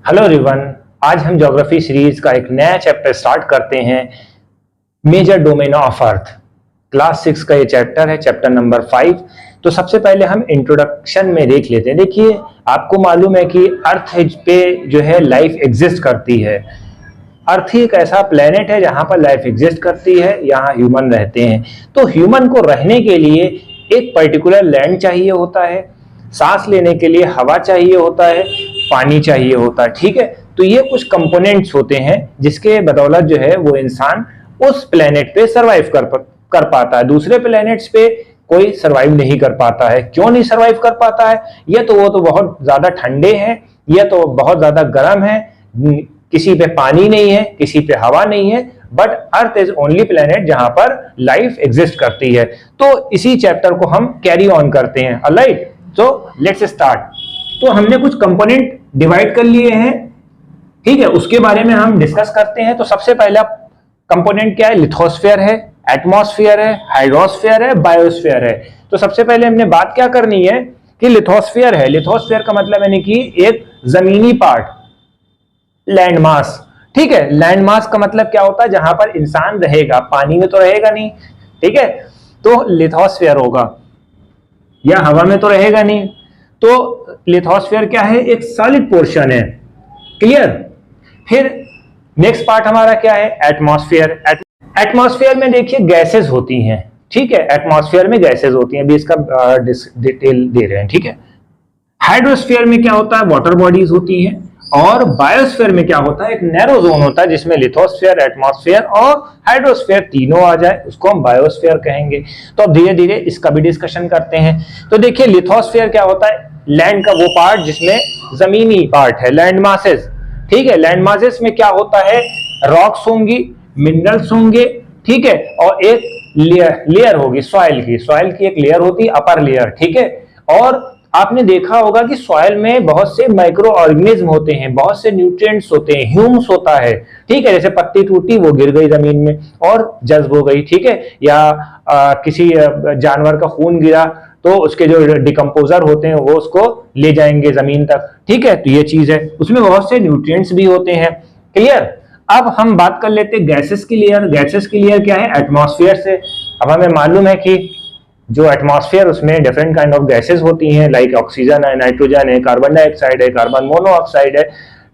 Hello everyone. आज हम geography series का एक नया चैप्टर स्टार्ट करते हैं, major domain of earth. Class 6 का ये चैप्टर है, चैप्टर नंबर 5। तो सबसे पहले हम इंट्रोडक्शन में देख लेते हैं। देखिए, आपको मालूम है कि अर्थ पे जो है लाइफ एग्जिस्ट करती है। अर्थ ही एक ऐसा प्लेनेट है जहां पर लाइफ एग्जिस्ट करती है, यहाँ ह्यूमन रहते हैं। तो ह्यूमन को रहने के लिए एक पर्टिकुलर लैंड चाहिए होता है, सांस लेने के लिए हवा चाहिए होता है, पानी चाहिए होता है। ठीक है, तो ये कुछ कंपोनेंट्स होते हैं जिसके बदौलत जो है वो इंसान उस प्लेनेट पे सरवाइव कर पाता है। दूसरे प्लेनेट्स पे कोई सरवाइव नहीं कर पाता है। क्यों नहीं सरवाइव कर पाता है? ये तो वो तो बहुत ज्यादा ठंडे हैं, ये तो बहुत ज्यादा गर्म है, किसी पे पानी नहीं है, किसी पे हवा नहीं है। But earth is only planet जहां पर लाइफ एग्जिस्ट करती है। तो इसी चैप्टर को हम कैरी ऑन करते हैं। Alright, so let's start. तो हमने कुछ कंपोनेंट डिवाइड कर लिए हैं, ठीक है, उसके बारे में हम डिस्कस करते हैं। तो सबसे पहला कंपोनेंट क्या है? लिथोस्फीयर है, एटमॉस्फेयर है, हाइड्रोस्फीयर है, बायोस्फीयर है। तो सबसे पहले हमने बात क्या करनी है कि लिथोस्फीयर है। लिथोस्फीयर का मतलब यानी कि एक जमीनी पार्ट, लैंड मास। ठीक है, लैंड मास का मतलब क्या होता है? जहां पर इंसान रहेगा, पानी में तो रहेगा नहीं। ठीक है, तो लिथोस्फीयर होगा, या हवा में तो रहेगा नहीं। तो लिथोस्फीयर क्या है? एक सॉलिड पोर्शन है। क्लियर? फिर नेक्स्ट पार्ट हमारा क्या है? एटमॉस्फेयर। एटमॉस्फेयर में देखिए गैसेस होती हैं। ठीक है, एटमॉस्फेयर में गैसेस होती हैं, अभी इसका डिटेल दे रहे हैं। ठीक है, हाइड्रोस्फीयर में क्या होता है? वाटर बॉडीज होती हैं। और बायोस्फीयर में क्या होता है? एक नैरो जोन होता है जिसमें लिथोस्फीयर, एटमॉस्फेयर और हाइड्रोस्फीयर तीनों आ जाए, उसको हम बायोस्फीयर कहेंगे। तो अब धीरे धीरे इसका भी डिस्कशन करते हैं। तो देखिए, लिथोस्फीयर क्या होता है? लैंड का वो पार्ट जिसमें जमीनी पार्ट है, लैंड मासेस। ठीक है, लैंड मासेस में क्या होता है? रॉक्स होंगी, मिनरल्स होंगे, ठीक है, और एक लेयर होगी सॉइल की एक लेयर होती है, अपर लेयर। ठीक है, और आपने देखा होगा कि सॉइल में बहुत से माइक्रो ऑर्गेनिज्म होते हैं, बहुत से न्यूट्रिएंट्स होते हैं, ह्यूम्स होता है। ठीक है, जैसे पत्ती टूटी, वो गिर गई जमीन में और जज्ब हो गई। ठीक है, या किसी जानवर का खून गिरा तो उसके जो डिकम्पोजर होते हैं वो उसको ले जाएंगे जमीन तक। ठीक है, तो ये चीज है, उसमें बहुत से न्यूट्रिएंट्स भी होते हैं। क्लियर? अब हम बात कर लेते हैं गैसेस की लेयर। गैसेस की लेयर क्या है? एटमॉस्फेयर से। अब हमें मालूम है कि जो एटमॉस्फेयर, उसमें डिफरेंट काइंड ऑफ गैसेस होती हैं, लाइक ऑक्सीजन है, नाइट्रोजन है, कार्बन डाइऑक्साइड है, कार्बन मोनोऑक्साइड है।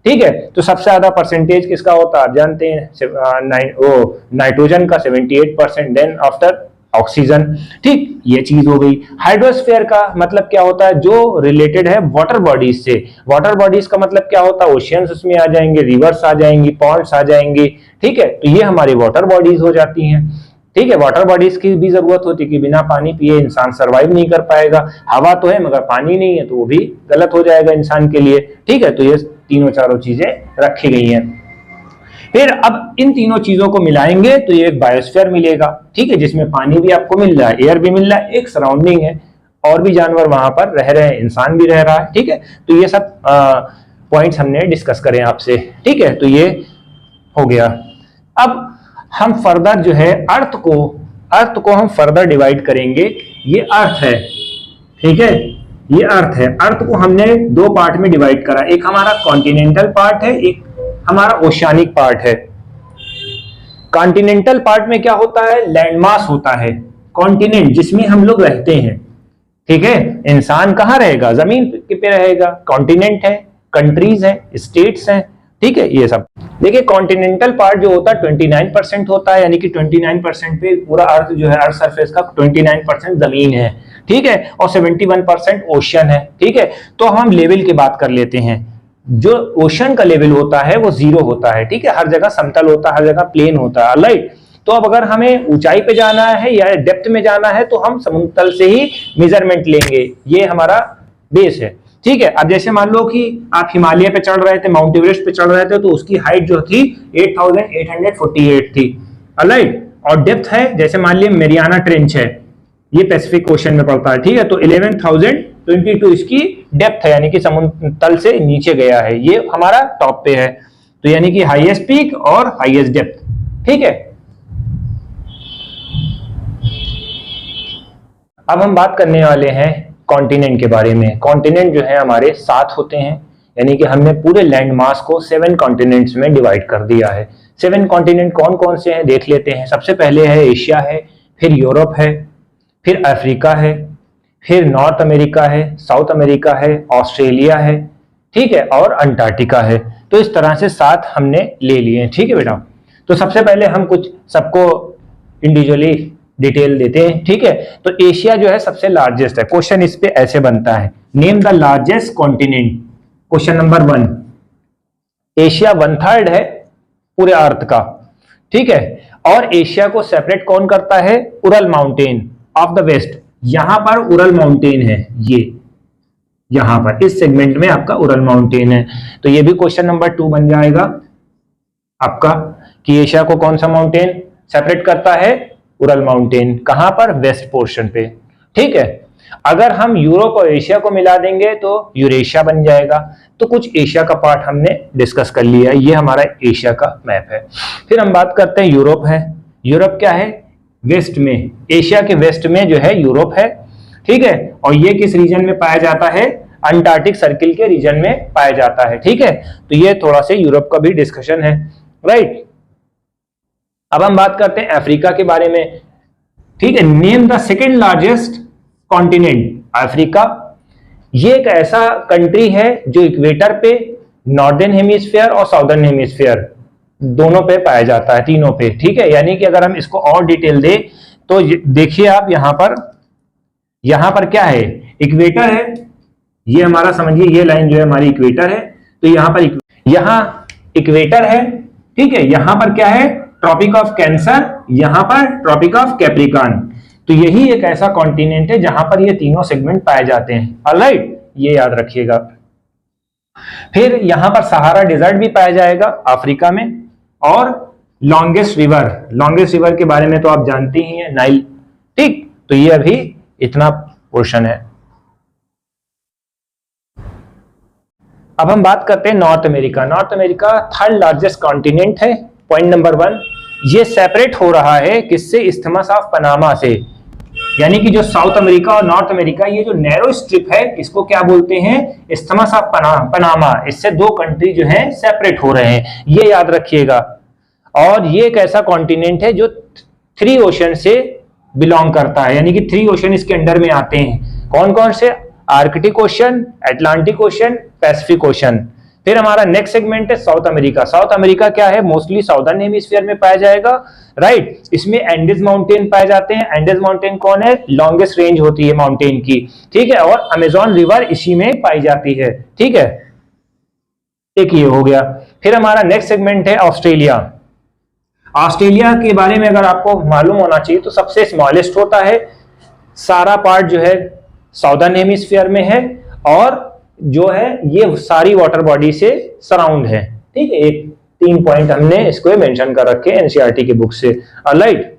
ठीक है, तो सबसे ज्यादा परसेंटेज किसका होता है? आप जानते हैं, नाइट्रोजन का 78%, देन आफ्टर ऑक्सीजन। ठीक, ये चीज हो गई। हाइड्रोस्फीयर का मतलब क्या होता है? जो रिलेटेड है वाटर बॉडीज से। वाटर बॉडीज का मतलब क्या होता है? ओशियंस उसमें आ जाएंगे, रिवर्स आ जाएंगी, पॉन्ड्स आ जाएंगे। ठीक है, तो ये हमारी वाटर बॉडीज हो जाती हैं। ठीक है, वाटर बॉडीज की भी जरूरत होती है कि बिना पानी पिए इंसान सरवाइव नहीं कर पाएगा। हवा तो है मगर पानी नहीं है, तो वो भी गलत हो जाएगा इंसान के लिए। ठीक है, तो ये तीनों चारों चीजें रखी गई हैं। फिर अब इन तीनों चीजों को मिलाएंगे तो ये एक बायोस्फीयर मिलेगा। ठीक है, जिसमें पानी भी आपको मिल रहा है, एयर भी मिल रहा है, एक सराउंडिंग है, और भी जानवर वहां पर रह रहे हैं, इंसान भी रह रहा है। ठीक है, तो ये सब पॉइंट्स हमने डिस्कस करें आपसे। ठीक है, तो ये हो गया। अब हम फर्दर जो है अर्थ को हम फर्दर डिवाइड करेंगे। ये अर्थ है, ठीक है, ये अर्थ है। अर्थ को हमने दो पार्ट में डिवाइड करा, एक हमारा कॉन्टिनेंटल पार्ट है, एक हमारा ओशियानिक पार्ट है। कॉन्टिनेंटल पार्ट में क्या होता है? लैंडमास होता है, कॉन्टिनेंट जिसमें हम लोग रहते हैं। ठीक है, इंसान कहां रहेगा? जमीन पे रहेगा। कॉन्टिनेंट है, कंट्रीज है, स्टेट्स हैं। ठीक है, ये सब। देखिए, कॉन्टिनेंटल पार्ट जो होता है 29% होता है, यानी कि 29% पे पूरा अर्थ जो है, अर्थ सरफेस का 29% जमीन है। ठीक है, और 71% ओशन है। ठीक है, तो हम लेवल की बात कर लेते हैं। जो ओशन का लेवल होता है वो 0 होता है। ठीक है, हर जगह समतल होता है, हर जगह प्लेन होता है। राइट? तो अब अगर हमें ऊंचाई पे जाना है या डेप्थ में जाना है तो हम समुद्र से ही मेजरमेंट लेंगे, ये हमारा बेस है। ठीक है, अब जैसे मान लो कि आप हिमालय पे चढ़ रहे थे, माउंट एवरेस्ट पे चढ़ रहे थे, तो उसकी हाइट जो थी 8848 थी। राइट? और डेप्थ है, जैसे मान लिया मेरियाना ट्रेंच है, ये पैसिफिक ओशन में पड़ता है। ठीक है, तो 11,022 इसकी डेप्थ है, यानी कि समुद्र तल से नीचे गया है। ये हमारा टॉप पे है, तो यानी कि हाईएस्ट पीक और हाईएस्ट डेप्थ। ठीक है, अब हम बात करने वाले हैं कॉन्टिनेंट के बारे में। कॉन्टिनेंट जो है हमारे 7 होते हैं, यानी कि हमने पूरे लैंड मास को 7 कॉन्टिनेंट्स में डिवाइड कर दिया है। 7 कॉन्टिनेंट कौन कौन से हैं देख लेते हैं। सबसे पहले है एशिया है, फिर यूरोप है, फिर अफ्रीका है, फिर नॉर्थ अमेरिका है, साउथ अमेरिका है, ऑस्ट्रेलिया है, ठीक है, और अंटार्कटिका है। तो इस तरह से 7 हमने ले लिए हैं, ठीक है बेटा। तो सबसे पहले हम कुछ सबको इंडिविजुअली डिटेल देते हैं, ठीक है। तो एशिया जो है सबसे लार्जेस्ट है। क्वेश्चन इस पे ऐसे बनता है, name the largest continent. Question number 1, Asia 1/3 है पूरे अर्थ का, ठीक है। और एशिया को सेपरेट कौन करता है? Ural mountain of the west. यहां पर उरल माउंटेन है, ये यहां पर इस सेगमेंट में आपका उरल माउंटेन है। तो ये भी क्वेश्चन नंबर 2 बन जाएगा आपका कि एशिया को कौन सा माउंटेन सेपरेट करता है? Ural mountain. कहां पर? वेस्ट पोर्शन पे, ठीक है। अगर हम यूरोप और एशिया को मिला देंगे तो यूरेशिया बन जाएगा। तो कुछ एशिया का पार्ट हमने डिस्कस कर लिया, ये हमारा एशिया का मैप है। फिर हम बात करते हैं यूरोप है। यूरोप क्या है? वेस्ट में, एशिया के वेस्ट में जो है यूरोप है, ठीक है। और ये किस रीजन में पाया जाता है? अंटार्कटिक सर्किल के रीजन में पाया जाता है, ठीक है। तो ये थोड़ा सा यूरोप का भी डिस्कशन है, राइट। अब हम बात करते हैं अफ्रीका के बारे में, ठीक है। Name the second largest continent. Africa ये एक ऐसा कंट्री है जो इक्वेटर पे, नॉर्दर्न हेमिस्फीयर और साउदर्न हेमिस्फीयर दोनों पे पाया जाता है, तीनों पे, ठीक है। यानी कि अगर हम इसको और डिटेल दें तो देखिए आप यहां पर क्या है? इक्वेटर है, ये हमारा समझिए ये लाइन जो है हमारी इक्वेटर है। तो यहां इक्वेटर है, ठीक है। यहां पर क्या है? ट्रॉपिक ऑफ कैंसर, यहां पर ट्रॉपिक ऑफ कैप्रिकॉर्न। तो यही एक ऐसा कॉन्टिनेंट है जहां पर ये तीनों सेगमेंट पाए जाते हैं, ऑलराइट, ये याद रखिएगा। फिर यहां पर सहारा डिजर्ट भी पाया जाएगा अफ्रीका में। और लॉन्गेस्ट रिवर के बारे में तो आप जानते ही हैं, नाइल, ठीक। तो ये अभी इतना पोर्शन है। अब हम बात करते हैं north America. North America 3rd largest continent है। पॉइंट नंबर 1, ये सेपरेट हो रहा है किससे? इस्थमस ऑफ पनामा से। यानी कि जो साउथ अमेरिका और नॉर्थ अमेरिका, ये जो नैरो स्ट्रिप है, इसको क्या बोलते हैं? Isthmus of Panama. इससे 2 कंट्री जो है सेपरेट हो रहे हैं, ये याद रखिएगा। और ये एक ऐसा कॉन्टिनेंट है जो 3 ओशन से बिलोंग करता है, यानी कि 3 ओशन इसके अंडर में आते हैं। कौन कौन से? Arctic ocean, Atlantic ocean, Pacific ocean. फिर हमारा नेक्स्ट सेगमेंट है साउथ अमेरिका। साउथ अमेरिका क्या है? मोस्टली साउदर्न हेमिस्फीयर में पाया जाएगा, राइट। इसमें एंडीज माउंटेन पाए जाते हैं। एंडीज माउंटेन कौन है? लॉन्गेस्ट रेंज होती है माउंटेन की, ठीक है। और अमेजॉन रिवर इसी में पाई जाती है, ठीक है। एक ये हो गया। फिर हमारा नेक्स्ट सेगमेंट है ऑस्ट्रेलिया। ऑस्ट्रेलिया के बारे में अगर आपको मालूम होना चाहिए तो सबसे स्मॉलेस्ट होता है। सारा पार्ट जो है साउदर्न हेमिस्फीयर में है और जो है ये सारी वाटर बॉडी से सराउंड है, ठीक है। एक 3 पॉइंट हमने इसको मेंशन कर रखे हैं एनसीईआरटी की बुक से, ऑलराइट।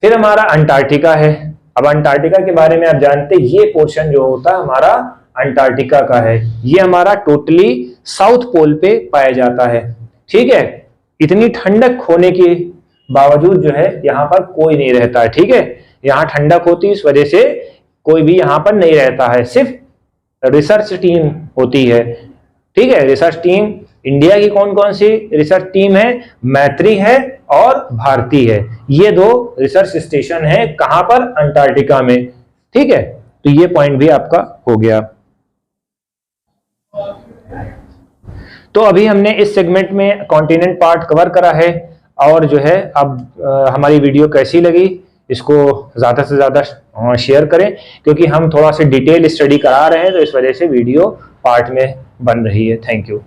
फिर हमारा अंटार्कटिका है। अब अंटार्कटिका के बारे में आप जानते हैं, ये पोर्शन जो होता है हमारा अंटार्कटिका का है। ये हमारा टोटली साउथ पोल पे पाया जाता है, ठीक है। इतनी ठंडक होने के बावजूद जो है यहाँ पर कोई नहीं रहता है, ठीक है। यहाँ ठंडक होती है, इस वजह से कोई भी यहाँ पर नहीं रहता है, सिर्फ रिसर्च टीम होती है, ठीक है। रिसर्च टीम इंडिया की कौन कौन सी रिसर्च टीम है? मैत्री है और भारती है। ये 2 रिसर्च स्टेशन है, कहां पर? अंटार्कटिका में, ठीक है। तो ये पॉइंट भी आपका हो गया। तो अभी हमने इस सेगमेंट में कॉन्टिनेंट पार्ट कवर करा है। और जो है अब हमारी वीडियो कैसी लगी इसको ज्यादा से ज्यादा शेयर करें, क्योंकि हम थोड़ा सा डिटेल स्टडी करा रहे हैं, तो इस वजह से वीडियो पार्ट में बन रही है। Thank you.